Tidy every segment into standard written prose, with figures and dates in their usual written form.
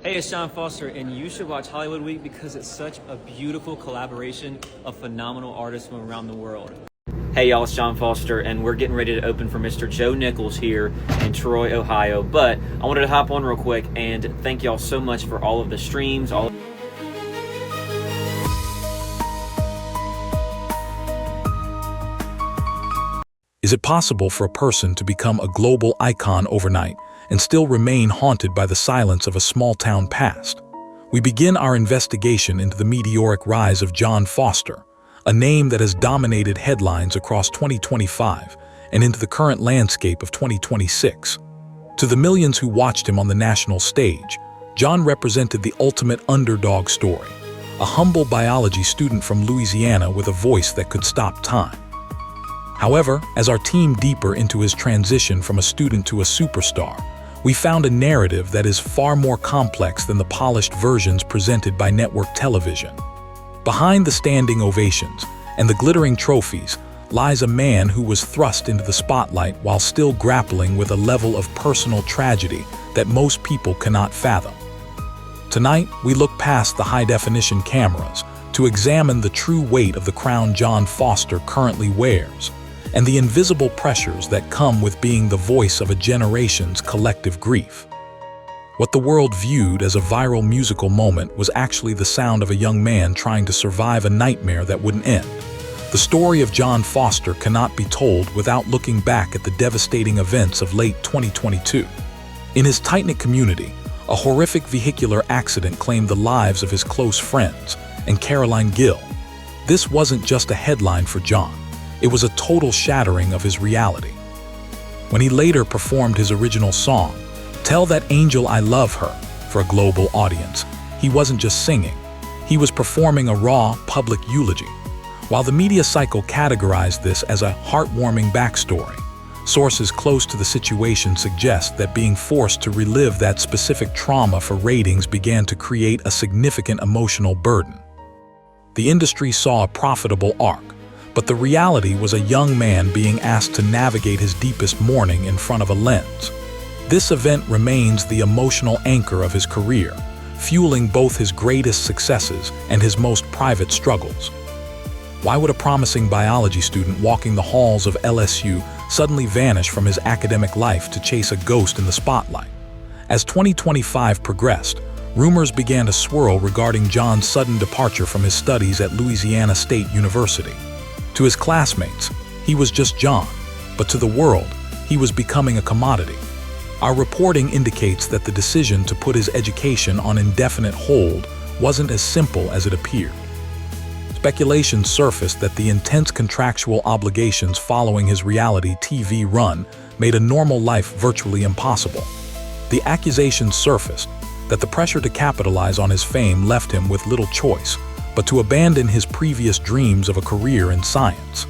Hey, it's Sean Foster, and you should watch Hollywood Week because it's such a beautiful collaboration of phenomenal artists from around the world. Hey y'all, it's Sean Foster, and we're getting ready to open for Mr. Joe Nichols here in Troy, Ohio. But I wanted to hop on real quick and thank y'all so much for all of the streams, Is it possible for a person to become a global icon overnight and still remain haunted by the silence of a small-town past? We begin our investigation into the meteoric rise of John Foster, a name that has dominated headlines across 2025 and into the current landscape of 2026. To the millions who watched him on the national stage, John represented the ultimate underdog story, a humble biology student from Louisiana with a voice that could stop time. However, as our team deeper into his transition from a student to a superstar, we found a narrative that is far more complex than the polished versions presented by network television. Behind the standing ovations and the glittering trophies lies a man who was thrust into the spotlight while still grappling with a level of personal tragedy that most people cannot fathom. Tonight, we look past the high-definition cameras to examine the true weight of the crown John Foster currently wears, and the invisible pressures that come with being the voice of a generation's collective grief. What the world viewed as a viral musical moment was actually the sound of a young man trying to survive a nightmare that wouldn't end. The story of John Foster cannot be told without looking back at the devastating events of late 2022. In his tight-knit community, a horrific vehicular accident claimed the lives of his close friends and Caroline Gill. This wasn't just a headline for John. It was a total shattering of his reality. When he later performed his original song, Tell That Angel I Love Her, for a global audience, he wasn't just singing. He was performing a raw, public eulogy. While the media cycle categorized this as a heartwarming backstory, sources close to the situation suggest that being forced to relive that specific trauma for ratings began to create a significant emotional burden. The industry saw a profitable arc, but the reality was a young man being asked to navigate his deepest mourning in front of a lens. This event remains the emotional anchor of his career, fueling both his greatest successes and his most private struggles. Why would a promising biology student walking the halls of LSU suddenly vanish from his academic life to chase a ghost in the spotlight? As 2025 progressed, rumors began to swirl regarding John's sudden departure from his studies at Louisiana State University. To his classmates, he was just John, but to the world, he was becoming a commodity. Our reporting indicates that the decision to put his education on indefinite hold wasn't as simple as it appeared. Speculation surfaced that the intense contractual obligations following his reality TV run made a normal life virtually impossible. The accusations surfaced that the pressure to capitalize on his fame left him with little choice but to abandon his previous dreams of a career in science.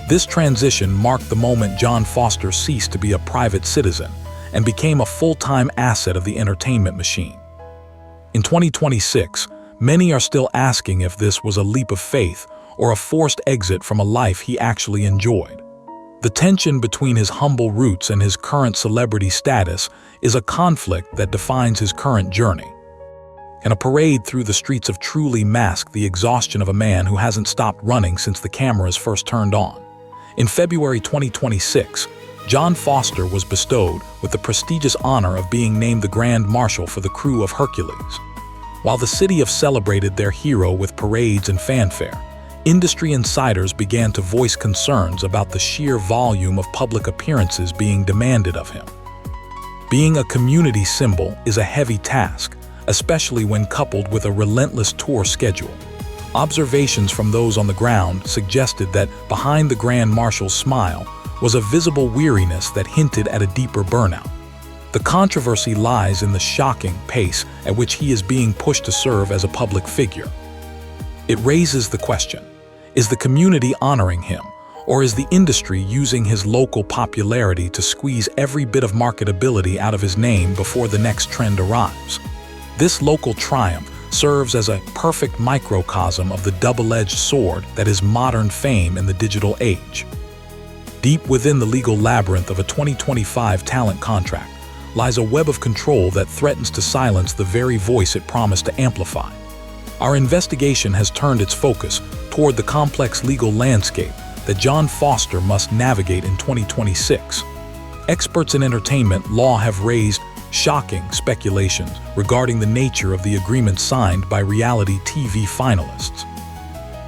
This transition marked the moment John Foster ceased to be a private citizen and became a full-time asset of the entertainment machine. In 2026, many are still asking if this was a leap of faith or a forced exit from a life he actually enjoyed. The tension between his humble roots and his current celebrity status is a conflict that defines his current journey. Can a parade through the streets of truly mask the exhaustion of a man who hasn't stopped running since the cameras first turned on? In February 2026, John Foster was bestowed with the prestigious honor of being named the Grand Marshal for the crew of Hercules. While the city have celebrated their hero with parades and fanfare, industry insiders began to voice concerns about the sheer volume of public appearances being demanded of him. Being a community symbol is a heavy task, especially when coupled with a relentless tour schedule. Observations from those on the ground suggested that behind the Grand Marshal's smile was a visible weariness that hinted at a deeper burnout. The controversy lies in the shocking pace at which he is being pushed to serve as a public figure. It raises the question, is the community honoring him, or is the industry using his local popularity to squeeze every bit of marketability out of his name before the next trend arrives? This local triumph serves as a perfect microcosm of the double-edged sword that is modern fame in the digital age. Deep within the legal labyrinth of a 2025 talent contract lies a web of control that threatens to silence the very voice it promised to amplify. Our investigation has turned its focus toward the complex legal landscape that Jon Foster must navigate in 2026. Experts in entertainment law have raised shocking speculations regarding the nature of the agreements signed by reality TV finalists.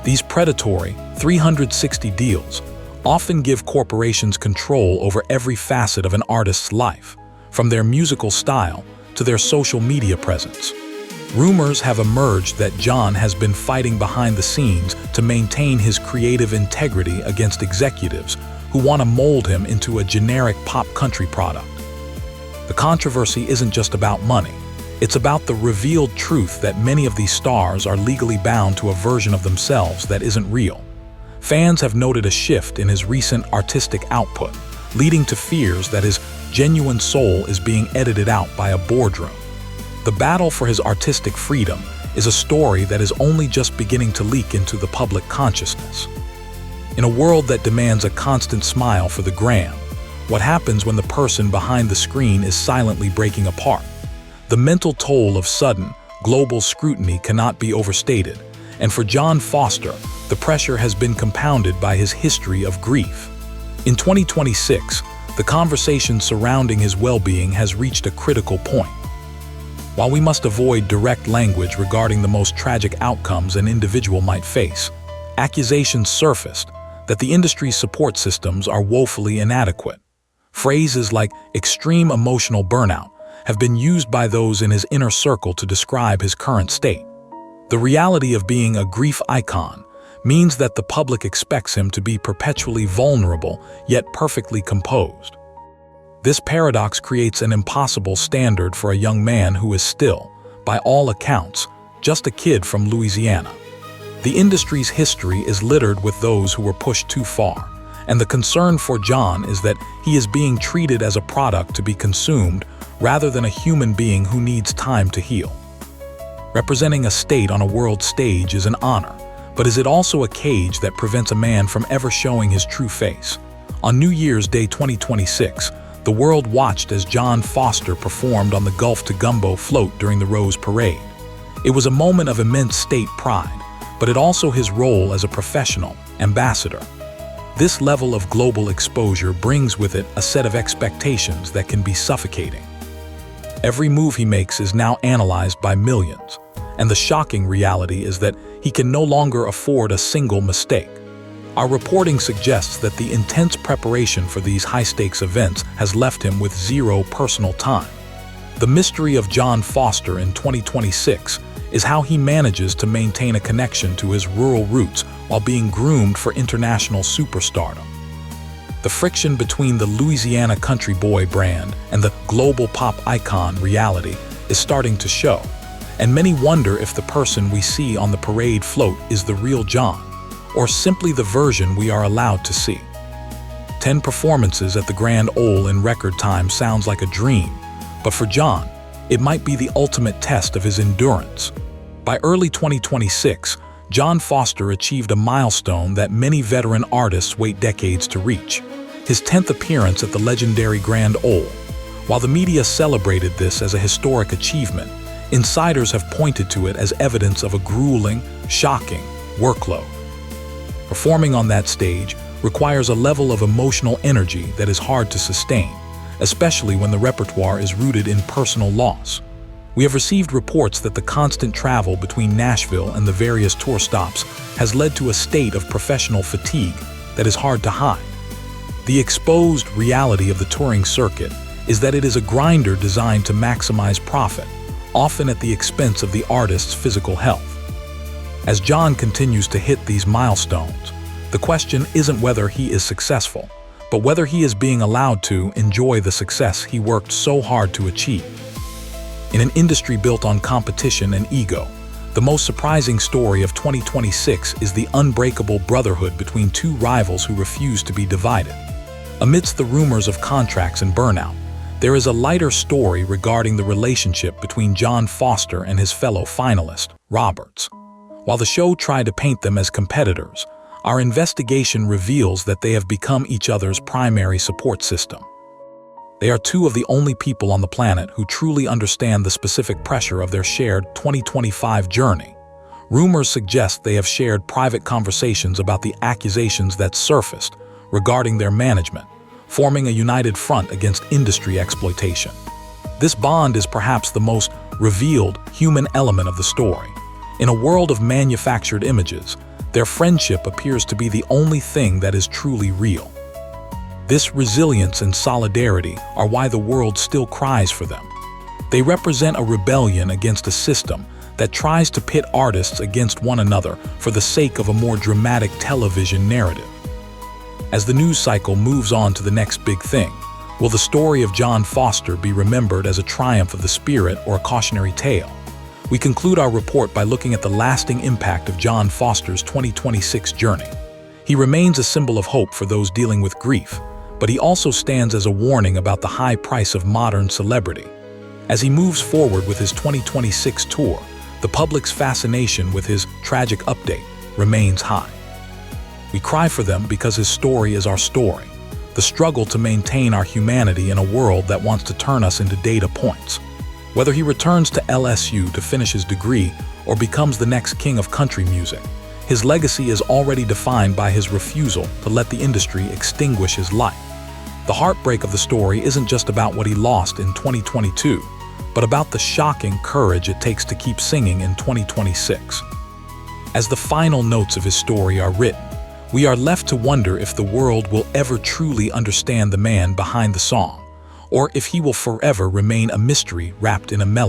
These predatory 360 deals often give corporations control over every facet of an artist's life, from their musical style to their social media presence. Rumors have emerged that Jon has been fighting behind the scenes to maintain his creative integrity against executives who want to mold him into a generic pop country product. The controversy isn't just about money. It's about the revealed truth that many of these stars are legally bound to a version of themselves that isn't real. Fans have noted a shift in his recent artistic output, leading to fears that his genuine soul is being edited out by a boardroom. The battle for his artistic freedom is a story that is only just beginning to leak into the public consciousness. In a world that demands a constant smile for the gram, what happens when the person behind the screen is silently breaking apart? The mental toll of sudden, global scrutiny cannot be overstated, and for Jon Foster, the pressure has been compounded by his history of grief. In 2026, the conversation surrounding his well-being has reached a critical point. While we must avoid direct language regarding the most tragic outcomes an individual might face, accusations surfaced that the industry's support systems are woefully inadequate. Phrases like extreme emotional burnout have been used by those in his inner circle to describe his current state. The reality of being a grief icon means that the public expects him to be perpetually vulnerable, yet perfectly composed. This paradox creates an impossible standard for a young man who is still, by all accounts, just a kid from Louisiana. The industry's history is littered with those who were pushed too far, and the concern for Jon is that he is being treated as a product to be consumed rather than a human being who needs time to heal. Representing a state on a world stage is an honor, but is it also a cage that prevents a man from ever showing his true face? On New Year's Day 2026, the world watched as Jon Foster performed on the Gulf to Gumbo float during the Rose Parade. It was a moment of immense state pride, but it also his role as a professional ambassador. This level of global exposure brings with it a set of expectations that can be suffocating. Every move he makes is now analyzed by millions, and the shocking reality is that he can no longer afford a single mistake. Our reporting suggests that the intense preparation for these high-stakes events has left him with zero personal time. The mystery of Jon Foster in 2026 is how he manages to maintain a connection to his rural roots while being groomed for international superstardom. The friction between the Louisiana country boy brand and the global pop icon reality is starting to show, and many wonder if the person we see on the parade float is the real Jon, or simply the version we are allowed to see. 10 performances at the Grand Ole in record time sounds like a dream, but for Jon, it might be the ultimate test of his endurance. By early 2026, Jon Foster achieved a milestone that many veteran artists wait decades to reach: his 10th appearance at the legendary Grand Ole. While the media celebrated this as a historic achievement, insiders have pointed to it as evidence of a grueling, shocking workload. Performing on that stage requires a level of emotional energy that is hard to sustain, especially when the repertoire is rooted in personal loss. We have received reports that the constant travel between Nashville and the various tour stops has led to a state of professional fatigue that is hard to hide. The exposed reality of the touring circuit is that it is a grinder designed to maximize profit, often at the expense of the artist's physical health. As Jon continues to hit these milestones, the question isn't whether he is successful, but whether he is being allowed to enjoy the success he worked so hard to achieve. In an industry built on competition and ego, the most surprising story of 2026 is the unbreakable brotherhood between two rivals who refuse to be divided. Amidst the rumors of contracts and burnout, there is a lighter story regarding the relationship between Jon Foster and his fellow finalist, Roberts. While the show tried to paint them as competitors, our investigation reveals that they have become each other's primary support system. They are two of the only people on the planet who truly understand the specific pressure of their shared 2025 journey. Rumors suggest they have shared private conversations about the accusations that surfaced regarding their management, forming a united front against industry exploitation. This bond is perhaps the most revealed human element of the story. In a world of manufactured images, their friendship appears to be the only thing that is truly real. This resilience and solidarity are why the world still cries for them. They represent a rebellion against a system that tries to pit artists against one another for the sake of a more dramatic television narrative. As the news cycle moves on to the next big thing, will the story of John Foster be remembered as a triumph of the spirit or a cautionary tale? We conclude our report by looking at the lasting impact of John Foster's 2026 journey. He remains a symbol of hope for those dealing with grief, but he also stands as a warning about the high price of modern celebrity. As he moves forward with his 2026 tour, the public's fascination with his tragic update remains high. We cry for them because his story is our story, the struggle to maintain our humanity in a world that wants to turn us into data points. Whether he returns to LSU to finish his degree or becomes the next king of country music, his legacy is already defined by his refusal to let the industry extinguish his light. The heartbreak of the story isn't just about what he lost in 2022, but about the shocking courage it takes to keep singing in 2026. As the final notes of his story are written, we are left to wonder if the world will ever truly understand the man behind the song, or if he will forever remain a mystery wrapped in a melody.